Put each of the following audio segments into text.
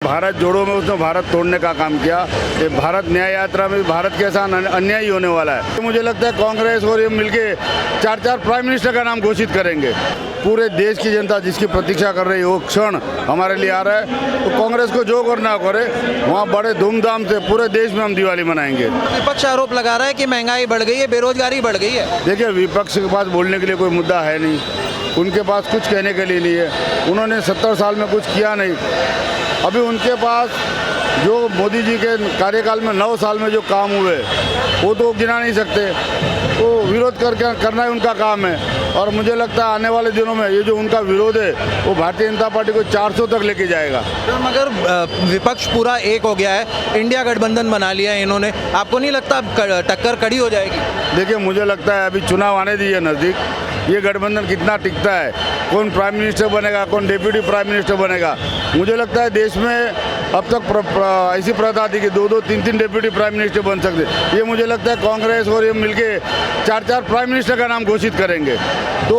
भारत जोड़ो में उसने भारत तोड़ने का काम किया। ये भारत न्याय यात्रा में भारत के साथ अन्याय ही होने वाला है। तो मुझे लगता है कांग्रेस और ये मिलके 4 प्राइम मिनिस्टर का नाम घोषित करेंगे। पूरे देश की जनता जिसकी प्रतीक्षा कर रही है वो क्षण हमारे लिए आ रहा है। तो कांग्रेस को जो करना करे वहाँ बड़े धूमधाम से पूरे देश में हम दिवाली मनाएंगे। विपक्ष आरोप लगा रहा है कि महंगाई बढ़ गई है, बेरोजगारी बढ़ गई है। देखिए, विपक्ष के पास बोलने के लिए कोई मुद्दा है नहीं, उनके पास कुछ कहने के लिए नहीं है। उन्होंने 70 साल में कुछ किया नहीं। अभी उनके पास जो मोदी जी के कार्यकाल में 9 साल में जो काम हुए वो तो गिना नहीं सकते। तो विरोध करना ही उनका काम है। और मुझे लगता है आने वाले दिनों में ये जो उनका विरोध है वो भारतीय जनता पार्टी को 400 तक लेके जाएगा। तो मगर विपक्ष पूरा एक हो गया है, इंडिया गठबंधन बना लिया है इन्होंने, आपको नहीं लगता टक्कर कड़ी हो जाएगी? देखिए, मुझे लगता है अभी चुनाव आने दीजिए नज़दीक, ये गठबंधन कितना टिकता है, कौन प्राइम मिनिस्टर बनेगा, कौन डिप्टी प्राइम मिनिस्टर बनेगा। मुझे लगता है देश में अब तक ऐसी प्रथा थी कि 2-2, 3-3 डिप्टी प्राइम मिनिस्टर बन सकते। ये मुझे लगता है कांग्रेस और ये मिलके 4 प्राइम मिनिस्टर का नाम घोषित करेंगे। तो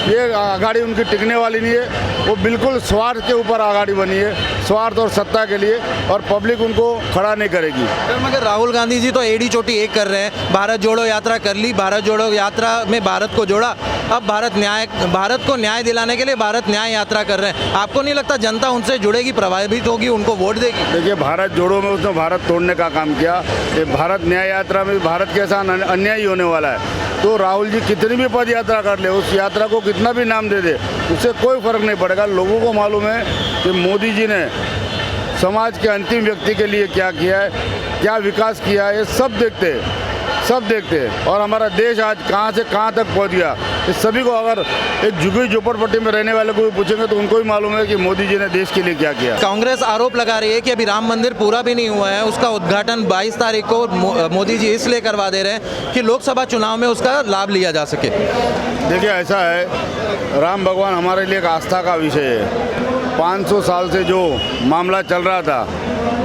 ये आघाड़ी उनकी टिकने वाली नहीं है। वो बिल्कुल स्वार्थ के ऊपर आघाड़ी बनी है, स्वार्थ और सत्ता के लिए, और पब्लिक उनको खड़ा नहीं करेगी। मगर राहुल गांधी जी तो एड़ी चोटी एक कर रहे हैं, भारत जोड़ो यात्रा कर ली, भारत जोड़ो यात्रा में भारत को जोड़ा, अब भारत को न्याय दिलाने के लिए भारत न्याय यात्रा कर रहे हैं। आपको नहीं लगता जनता उनसे जुड़ेगी, प्रभावित होगी, उनको वोट देगी? देखिए, भारत जोड़ो में उसने भारत तोड़ने का काम किया। ये भारत न्याय यात्रा में भारत के साथ अन्याय ही होने वाला है। तो राहुल जी कितनी भी पद यात्रा कर ले, उस यात्रा को कितना भी नाम दे दे, उससे कोई फर्क नहीं पड़ेगा। लोगों को मालूम है कि मोदी जी ने समाज के अंतिम व्यक्ति के लिए क्या किया है, क्या विकास किया है, ये सब देखते हैं। और हमारा देश आज कहाँ से कहाँ तक पहुँच गया, इस सभी को अगर एक झुग्गी झोपड़पट्टी में रहने वाले को भी पूछेंगे तो उनको भी मालूम है कि मोदी जी ने देश के लिए क्या किया। कांग्रेस आरोप लगा रही है कि अभी राम मंदिर पूरा भी नहीं हुआ है, उसका उद्घाटन 22 तारीख को मोदी जी इसलिए करवा दे रहे हैं कि लोकसभा चुनाव में उसका लाभ लिया जा सके। देखिए, ऐसा है, राम भगवान हमारे लिए एक आस्था का विषय है। 500 साल से जो मामला चल रहा था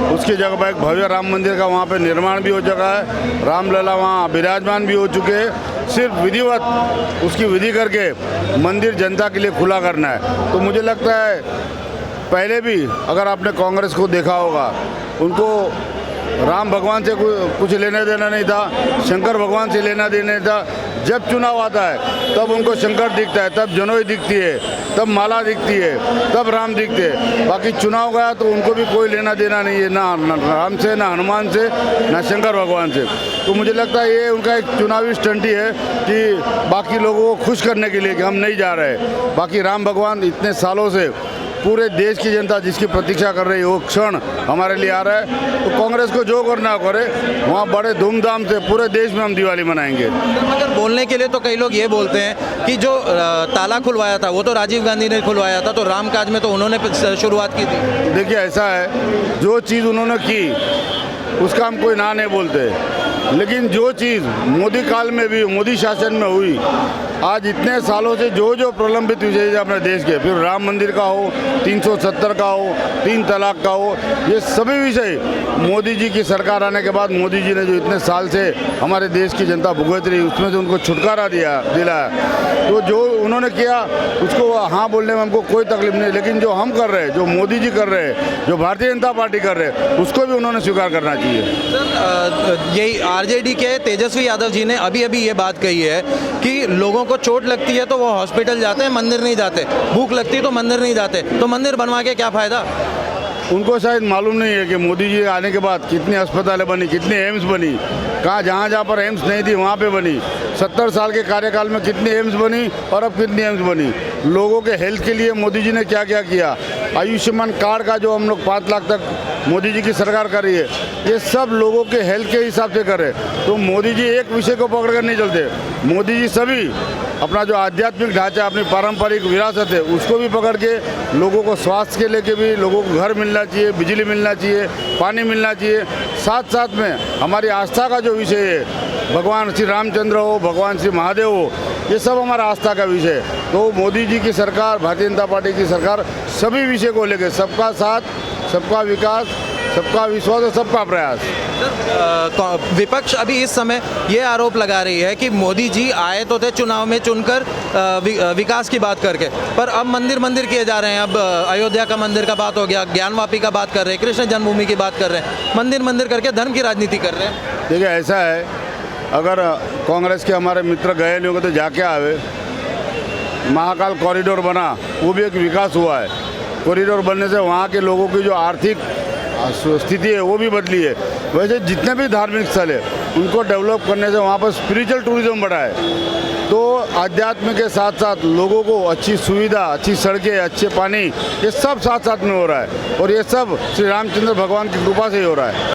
उसकी जगह पर एक भव्य राम मंदिर का वहाँ पे निर्माण भी हो चुका है। रामलला वहाँ विराजमान भी हो चुके हैं। सिर्फ विधिवत उसकी विधि करके मंदिर जनता के लिए खुला करना है। तो मुझे लगता है पहले भी अगर आपने कांग्रेस को देखा होगा, उनको राम भगवान से कुछ लेना देना नहीं था, शंकर भगवान से लेना देना नहीं था। जब चुनाव आता है तब उनको शंकर दिखता है, तब जनोई दिखती है, तब माला दिखती है, तब राम दिखते हैं। बाकी चुनाव गया तो उनको भी कोई लेना देना नहीं है, ना राम से, ना हनुमान से, ना शंकर भगवान से। तो मुझे लगता है ये उनका एक चुनावी स्टंट ही है कि बाकी लोगों को खुश करने के लिए कि हम नहीं जा रहे। बाकी राम भगवान इतने सालों से पूरे देश की जनता जिसकी प्रतीक्षा कर रही है वो क्षण हमारे लिए आ रहा है। तो कांग्रेस को जो करना करे वहाँ बड़े धूमधाम से पूरे देश में हम दिवाली मनाएंगे। मगर बोलने के लिए तो कई लोग ये बोलते हैं कि जो ताला खुलवाया था वो तो राजीव गांधी ने खुलवाया था, तो राम काज में तो उन्होंने शुरुआत की थी। देखिए, ऐसा है, जो चीज़ उन्होंने की उसका हम कोई ना नहीं बोलते, लेकिन जो चीज़ मोदी काल में भी, मोदी शासन में हुई, आज इतने सालों से जो प्रलंबित विषय है अपने देश के, फिर राम मंदिर का हो, 370 का हो, 3 तलाक का हो, ये सभी विषय मोदी जी की सरकार आने के बाद मोदी जी ने जो इतने साल से हमारे देश की जनता भुगत रही उसमें से उनको छुटकारा दिलाया। तो जो उन्होंने किया उसको हाँ बोलने में हमको कोई तकलीफ नहीं, लेकिन जो हम कर रहे हैं, जो मोदी जी कर रहे हैं, जो भारतीय जनता पार्टी कर रहे हैं, उसको भी उन्होंने स्वीकार करना चाहिए। सर, यही आरजेडी के तेजस्वी यादव जी ने अभी ये बात कही है कि लोगों को चोट लगती है तो वो हॉस्पिटल जाते हैं, मंदिर नहीं जाते, भूख लगती है तो मंदिर नहीं जाते, तो मंदिर बनवा के क्या फ़ायदा? उनको शायद मालूम नहीं है कि मोदी जी आने के बाद कितनी अस्पतालें बनी, कितनी एम्स बनी, कहाँ जहाँ पर एम्स नहीं थी वहाँ पे बनी। 70 साल के कार्यकाल में कितनी एम्स बनी और अब कितनी एम्स बनी। लोगों के हेल्थ के लिए मोदी जी ने क्या क्या किया। आयुष्मान कार्ड का जो हम लोग 5 लाख तक मोदी जी की सरकार कर रही है, ये सब लोगों के हेल्थ के हिसाब से करे। तो मोदी जी एक विषय को पकड़ कर नहीं चलते। मोदी जी सभी अपना जो आध्यात्मिक ढांचा, अपनी पारंपरिक विरासत है, उसको भी पकड़ के लोगों को स्वास्थ्य के लेके भी लोगों को घर मिलना चाहिए, बिजली मिलना चाहिए, पानी मिलना चाहिए। साथ में हमारी आस्था का जो विषय है, भगवान श्री रामचंद्र हो, भगवान श्री महादेव हो, ये सब हमारा आस्था का विषय है। तो मोदी जी की सरकार, भारतीय जनता पार्टी की सरकार सभी विषय को लेकर सबका साथ, सबका विकास, सबका विश्वास और सबका प्रयास। विपक्ष अभी इस समय ये आरोप लगा रही है कि मोदी जी आए तो थे चुनाव में चुनकर विकास की बात करके, पर अब मंदिर मंदिर किए जा रहे हैं। अब अयोध्या का मंदिर का बात हो गया, ज्ञानवापी का बात कर रहे हैं, कृष्ण जन्मभूमि की बात कर रहे हैं, मंदिर मंदिर करके धर्म की राजनीति कर रहे हैं। देखिए ऐसा है, अगर कांग्रेस के हमारे मित्र गए नहीं होंगे तो जाके आवे। महाकाल कॉरिडोर बना, वो भी एक विकास हुआ है। कॉरिडोर बनने से वहाँ के लोगों की जो आर्थिक स्थिति है वो भी बदली है। वैसे जितने भी धार्मिक स्थल है उनको डेवलप करने से वहाँ पर स्पिरिचुअल टूरिज्म बढ़ा है। तो आध्यात्म के साथ साथ लोगों को अच्छी सुविधा, अच्छी सड़कें, अच्छे पानी, ये सब साथ साथ में हो रहा है और ये सब श्री रामचंद्र भगवान की कृपा से ही हो रहा है।